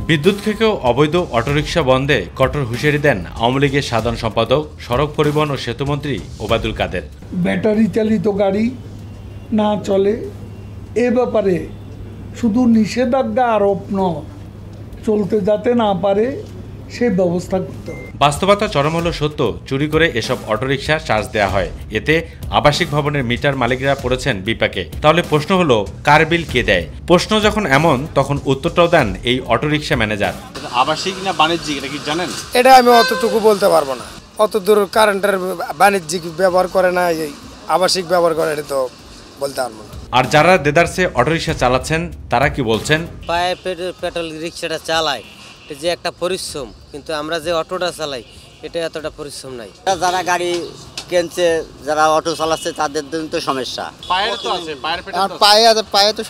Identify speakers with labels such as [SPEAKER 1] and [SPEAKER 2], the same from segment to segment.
[SPEAKER 1] বিদ্যুৎ থেকেও অবৈধ অটোরিকশা বন্ধে কঠোর হুঁশিয়ারি দেন আওয়ামী লীগের সাধারণ সম্পাদক, সড়ক পরিবহন ও সেতুমন্ত্রী ওবায়দুল কাদের।
[SPEAKER 2] ব্যাটারি চালিত গাড়ি না চলে এ ব্যাপারে শুধু নিষেধাজ্ঞা আরোপ নয়, চলতে যাতে না পারে সেই ব্যবস্থা করতে হবে।
[SPEAKER 1] বাস্তবতা চরম হলো সত্য, চুরি করে এসব অটোরিকশা চার্জ দেওয়া হয়, এতে আবাসিক ভবনের মিটার মালিকরা পড়েছেন বিপাকে। তাহলে প্রশ্ন হলো, কার বিল কে দেয়? প্রশ্ন যখন এমন, তখন উত্তরটাও দেন এই অটোরিকশা ম্যানেজার।
[SPEAKER 3] আবাসিক না বাণিজ্যিক এটা কি জানেন?
[SPEAKER 4] এটা আমি অতটুকু বলতে পারবো না। অত দূর কারেন্টের বাণিজ্যিক ব্যবহার করে না, এই আবাসিক ব্যবহার করে, এটা তো বলতে পারবো না।
[SPEAKER 1] আর যারা দেদারসে অটোরিকশা চালাচ্ছেন তারা কি বলছেন?
[SPEAKER 5] পায়ে পেট্রোল রিক্সাটা চালায়, এটা যে একটা পরিশ্রম, কিন্তু আমরা যে অটোটা চালাই এটা এতটা পরিশ্রম নাই।
[SPEAKER 6] যারা গাড়ি কিনছে, যারা অটো চালাচ্ছে তাদের জন্য তো সমস্যা।
[SPEAKER 3] পায়ের তো আছে,
[SPEAKER 6] পায়ে তো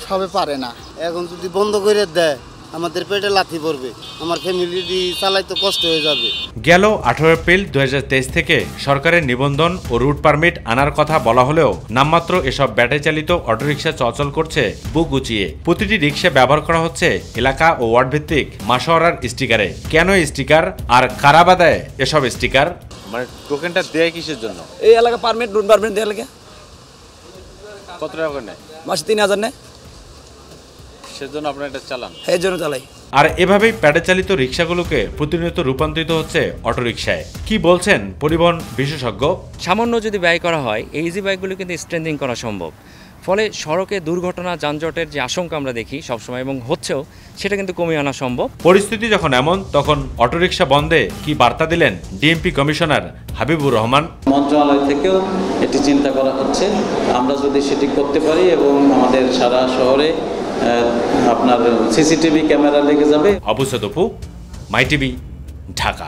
[SPEAKER 6] সবে পারে না। এখন যদি বন্ধ করে দেয় আমাদের পেটে লাথি পড়বে, আমার ফ্যামিলি চালাইতে কষ্ট হয়ে যাবে।
[SPEAKER 1] গেল 18 এপ্রিল 2023 থেকে সরকারের নিবন্ধন ও রুট পারমিট আনার কথা বলা হলেও নামমাত্র এসব ব্যাটারি চালিত অটোরিকশা চলাচল করছে বুক গুছিয়ে। প্রতিটি রিকশা ব্যবহার করা হচ্ছে এলাকা ও ওয়ার্ড ভিত্তিক মাসোয়ারার স্টিকারে। কেন স্টিকার আর কারা বা দেয় এসব স্টিকার?
[SPEAKER 3] মানে টোকেনটা দেয় কিসের জন্য?
[SPEAKER 7] এই এলাকা পারমিট, রুট পারমিট দেওয়ার লাগে।
[SPEAKER 3] কত টাকা করে নেয়?
[SPEAKER 7] মাসে 3000 নেয়।
[SPEAKER 3] সেজন্য আপনারা এটা চালান?
[SPEAKER 7] এই জন্য চালাই।
[SPEAKER 1] আর এভাবেই প্যাডেল চালিত রিকশাগুলোকে প্রতিনিয়ত রূপান্তরিত হচ্ছে অটোরিকশায়। কি বলছেন পরিবহন বিশেষজ্ঞ?
[SPEAKER 8] সামান্য যদি ব্যয় করা হয়, এই ইজি বাইকগুলো কিন্তু স্ট্রেন্থিং করা সম্ভব। ফলে সড়কে দুর্ঘটনা, যানজটের যে আশঙ্কা আমরা দেখি সবসময় এবং হচ্ছেও, সেটা কিন্তু কমিয়ে আনা সম্ভব।
[SPEAKER 1] পরিস্থিতি যখন এমন, তখন অটোরিকশা বন্ধে কি বার্তা দিলেন ডিএমপি কমিশনার হাবিবুর রহমান?
[SPEAKER 9] মন্ত্রণালয় থেকেও এটি চিন্তা করা হচ্ছে, আমরা যদি সেটি করতে পারি এবং আমাদের সারা শহরে আপনার সিসিটিভি ক্যামেরা লেগে যাবে।
[SPEAKER 1] আবু সাদপু, মাই টিভি, ঢাকা।